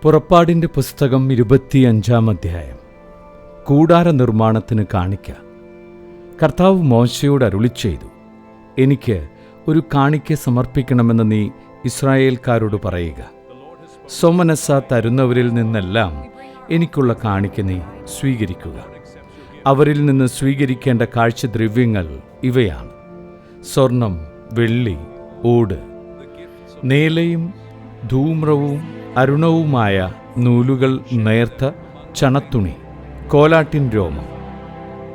പുറപ്പാടിൻ്റെ പുസ്തകം 25-ാം അധ്യായം. കൂടാര നിർമ്മാണത്തിന് കാണിക്ക. കർത്താവ് മോശയോട് അരുളിച്ചെയ്തു, എനിക്ക് ഒരു കാണിക്ക സമർപ്പിക്കണമെന്ന് നീ ഇസ്രായേൽക്കാരോട് പറയുക. സ്വമനസ്സ തരുന്നവരിൽ നിന്നെല്ലാം എനിക്കുള്ള കാണിക്ക നീ സ്വീകരിക്കുക. അവരിൽ നിന്ന് സ്വീകരിക്കേണ്ട കാഴ്ചദ്രവ്യങ്ങൾ ഇവയാണ്: സ്വർണം, വെള്ളി, ഓട്, നീലയും ധൂമ്രവും അരുണവുമായ നൂലുകൾ, നേർത്ത ചണത്തുണി, കോലാട്ടിൻ രോമം,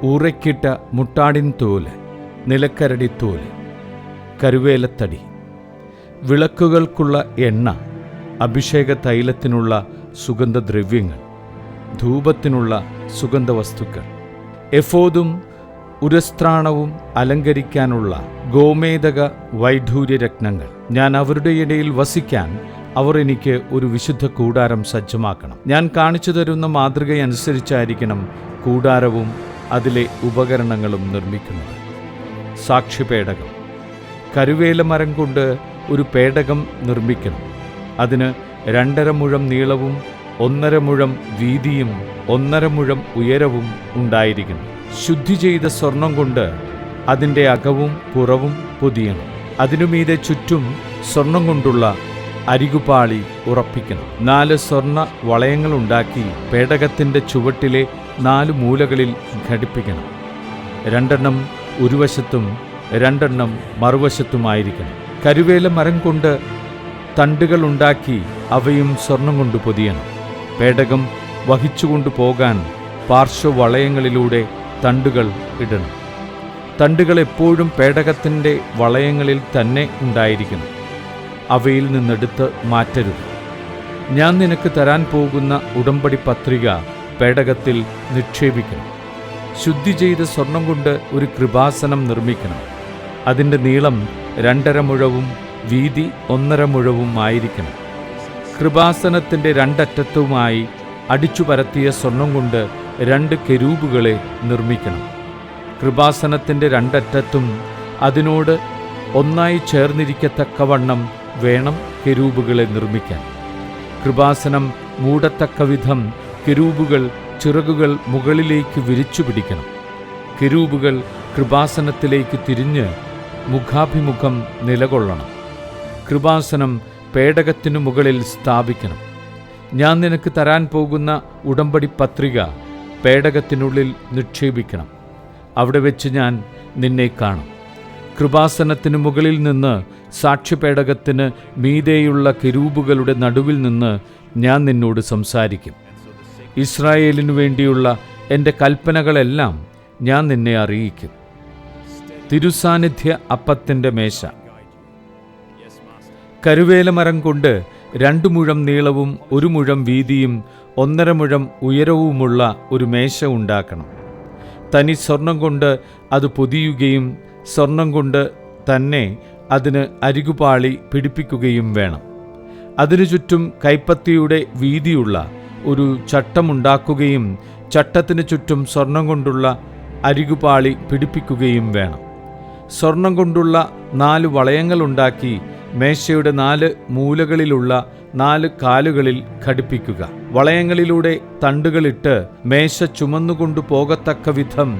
ഊറയ്ക്കിട്ട മുട്ടാടിൻ തോല്, നിലക്കരടിത്തോല്, കരുവേലത്തടി, വിളക്കുകൾക്കുള്ള എണ്ണ, അഭിഷേക തൈലത്തിനുള്ള സുഗന്ധദ്രവ്യങ്ങൾ, ധൂപത്തിനുള്ള സുഗന്ധവസ്തുക്കൾ, എഫോദും ഉരസ്ത്രാണവും അലങ്കരിക്കാനുള്ള ഗോമേദക വൈഢൂര്യരത്നങ്ങൾ. ഞാൻ അവരുടെ ഇടയിൽ വസിക്കാൻ അവർ എനിക്ക് ഒരു വിശുദ്ധ കൂടാരം സജ്ജമാക്കണം. ഞാൻ കാണിച്ചു തരുന്ന മാതൃകയനുസരിച്ചായിരിക്കണം കൂടാരവും അതിലെ ഉപകരണങ്ങളും നിർമ്മിക്കുന്നത്. സാക്ഷ്യപേടകം. കരുവേല മരം കൊണ്ട് ഒരു പേടകം നിർമ്മിക്കണം. അതിന് 2.5 മുഴം നീളവും 1.5 മുഴം വീതിയും 1.5 മുഴം ഉയരവും ഉണ്ടായിരിക്കണം. ശുദ്ധി ചെയ്ത സ്വർണം കൊണ്ട് അതിൻ്റെ അകവും പുറവും പൊതിയണം. അതിനുമീതെ ചുറ്റും സ്വർണം കൊണ്ടുള്ള അരികുപാളി ഉറപ്പിക്കണം. 4 സ്വർണ്ണ വളയങ്ങളുണ്ടാക്കി പേടകത്തിൻ്റെ ചുവട്ടിലെ 4 മൂലകളിൽ ഘടിപ്പിക്കണം. 2 ഒരു വശത്തും 2 മറുവശത്തുമായിരിക്കണം. കരുവേല മരം കൊണ്ട് തണ്ടുകൾ ഉണ്ടാക്കി അവയും സ്വർണം കൊണ്ട് പൊതിയണം. പേടകം വഹിച്ചുകൊണ്ടു പോകാൻ പാർശ്വവളയങ്ങളിലൂടെ തണ്ടുകൾ ഇടണം. തണ്ടുകൾ എപ്പോഴും പേടകത്തിൻ്റെ വളയങ്ങളിൽ തന്നെ ഉണ്ടായിരിക്കണം. അവയിൽ നിന്നെടുത്ത് മാറ്റരുത്. ഞാൻ നിനക്ക് തരാൻ പോകുന്ന ഉടമ്പടി പത്രിക പേടകത്തിൽ നിക്ഷേപിക്കണം. ശുദ്ധി ചെയ്ത സ്വർണം കൊണ്ട് ഒരു കൃപാസനം നിർമ്മിക്കണം. അതിൻ്റെ നീളം 2.5 മുഴവും വീതി 1.5 മുഴവും ആയിരിക്കണം. കൃപാസനത്തിൻ്റെ 2 അറ്റത്തുമായി അടിച്ചു പരത്തിയ സ്വർണം കൊണ്ട് 2 കെരൂബുകളെ നിർമ്മിക്കണം. കൃപാസനത്തിൻ്റെ 2 അറ്റത്തും അതിനോട് ഒന്നായി ചേർന്നിരിക്കത്തക്കവണ്ണം വേണം കെരൂബുകളെ നിർമ്മിക്കാൻ. കൃപാസനം മൂടത്തക്കവിധം കെരൂബുകൾ ചിറകുകൾ മുകളിലേക്ക് വിരിച്ചു പിടിക്കണം. കെരൂബുകൾ കൃപാസനത്തിലേക്ക് തിരിഞ്ഞ് മുഖാഭിമുഖം നിലകൊള്ളണം. കൃപാസനം പേടകത്തിനു മുകളിൽ സ്ഥാപിക്കണം. ഞാൻ നിനക്ക് തരാൻ പോകുന്ന ഉടമ്പടി പത്രിക പേടകത്തിനുള്ളിൽ നിക്ഷേപിക്കണം. അവിടെ വെച്ച് ഞാൻ നിന്നെ കാണും. കൃപാസനത്തിനു മുകളിൽ നിന്ന് സാക്ഷ്യപേടകത്തിന് മീതെയുള്ള കെരൂബുകളുടെ നടുവിൽ നിന്ന് ഞാൻ നിന്നോട് സംസാരിക്കും. ഇസ്രായേലിനു വേണ്ടിയുള്ള എൻ്റെ കൽപ്പനകളെല്ലാം ഞാൻ നിന്നെ അറിയിക്കും. തിരുസാന്നിധ്യ അപ്പത്തിൻ്റെ മേശ. കരുവേല മരം കൊണ്ട് 2 മുഴം നീളവും 1 മുഴം വീതിയും 1.5 മുഴം ഉയരവുമുള്ള ഒരു മേശ ഉണ്ടാക്കണം. തനി സ്വർണം കൊണ്ട് അത് പൊതിയുകയും സ്വർണം കൊണ്ട് തന്നെ അതിന് അരികുപാളി പിടിപ്പിക്കുകയും വേണം. അതിനു ചുറ്റും കൈപ്പത്തിയുടെ വീതിയുള്ള ഒരു ചട്ടമുണ്ടാക്കുകയും ചട്ടത്തിനു ചുറ്റും സ്വർണം കൊണ്ടുള്ള അരികുപാളി പിടിപ്പിക്കുകയും വേണം. സ്വർണം കൊണ്ടുള്ള 4 വളയങ്ങളുണ്ടാക്കി മേശയുടെ 4 മൂലകളിലുള്ള 4 കാലുകളിൽ ഘടിപ്പിക്കുക. വളയങ്ങളിലൂടെ തണ്ടുകളിട്ട് മേശ ചുമന്നുകൊണ്ടു പോകത്തക്ക വിധം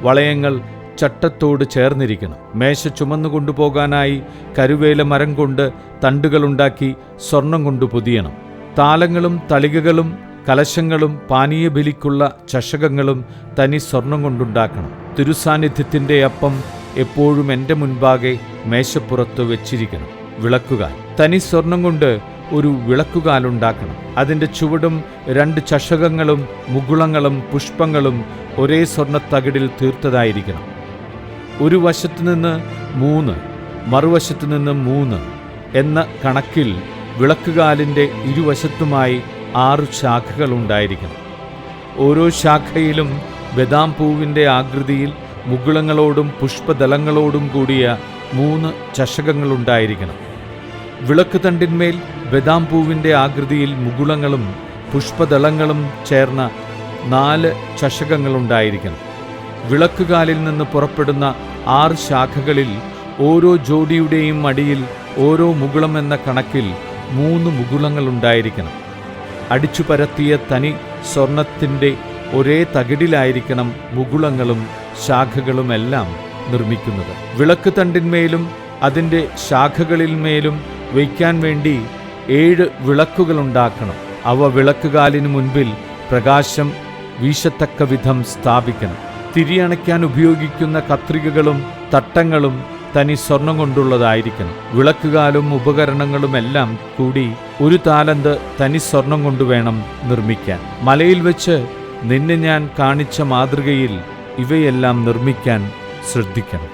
വളയങ്ങൾ ചട്ടത്തോട് ചേർന്നിരിക്കണം. മേശ ചുമന്നുകൊണ്ടു പോകാനായി കരുവേല മരം കൊണ്ട് തണ്ടുകളുണ്ടാക്കി സ്വർണം കൊണ്ട് പൊതിയണം. താലങ്ങളും തളികകളും കലശങ്ങളും പാനീയബലിക്കുള്ള ചഷകങ്ങളും തനി സ്വർണം കൊണ്ടുണ്ടാക്കണം. തിരുസാന്നിധ്യത്തിൻ്റെ അപ്പം എപ്പോഴും എൻ്റെ മുൻപാകെ മേശപ്പുറത്ത് വെച്ചിരിക്കണം. വിളക്കുകാൽ. തനി സ്വർണം കൊണ്ട് ഒരു വിളക്കുകാലുണ്ടാക്കണം. അതിൻ്റെ ചുവടും 2 ചഷകങ്ങളും മുകുളങ്ങളും പുഷ്പങ്ങളും ഒരേ സ്വർണ്ണത്തകിടിൽ തീർത്തതായിരിക്കണം. ഒരു വശത്തുനിന്ന് 3 മറുവശത്തുനിന്ന് 3 എന്ന കണക്കിൽ വിളക്കുകാലിൻ്റെ ഇരുവശത്തുമായി 6 ശാഖകൾ ഉണ്ടായിരിക്കണം. ഓരോ ശാഖയിലും ബദാം പൂവിൻ്റെ ആകൃതിയിൽ മുകുളങ്ങളോടും പുഷ്പദളങ്ങളോടും കൂടിയ 3 ചഷകങ്ങളുണ്ടായിരിക്കണം. വിളക്ക് തണ്ടിന്മേൽ ബദാം പൂവിൻ്റെ ആകൃതിയിൽ മുകുളങ്ങളും പുഷ്പദളങ്ങളും ചേർന്ന 4 ചഷകങ്ങളുണ്ടായിരിക്കണം. വിളക്കുകാലിൽ നിന്ന് പുറപ്പെടുന്ന 6 ശാഖകളിൽ ഓരോ ജോഡിയുടെയും അടിയിൽ ഓരോ മുകുളം എന്ന കണക്കിൽ 3 മുകുളങ്ങളുണ്ടായിരിക്കണം. അടിച്ചു പരത്തിയ തനി സ്വർണത്തിൻ്റെ ഒരേ തകിടിലായിരിക്കണം മുകുളങ്ങളും ശാഖകളുമെല്ലാം നിർമ്മിക്കുന്നത്. വിളക്ക് തണ്ടിന്മേലും അതിൻ്റെ ശാഖകളിന്മേലും വയ്ക്കാൻ വേണ്ടി 7 വിളക്കുകളുണ്ടാക്കണം. അവ വിളക്കുകാലിന് മുൻപിൽ പ്രകാശം വീശത്തക്ക വിധം സ്ഥാപിക്കണം. തിരിയണയ്ക്കാൻ ഉപയോഗിക്കുന്ന കത്രികകളും തട്ടങ്ങളും തനി സ്വർണം കൊണ്ടുള്ളതായിരിക്കണം. വിളക്കുകാലും ഉപകരണങ്ങളുമെല്ലാം കൂടി 1 താലന്ത് തനി സ്വർണം കൊണ്ടുവേണം നിർമ്മിക്കാൻ. മലയിൽ വെച്ച് നിന്നെ ഞാൻ കാണിച്ച മാതൃകയിൽ ഇവയെല്ലാം നിർമ്മിക്കാൻ ശ്രദ്ധിക്കണം.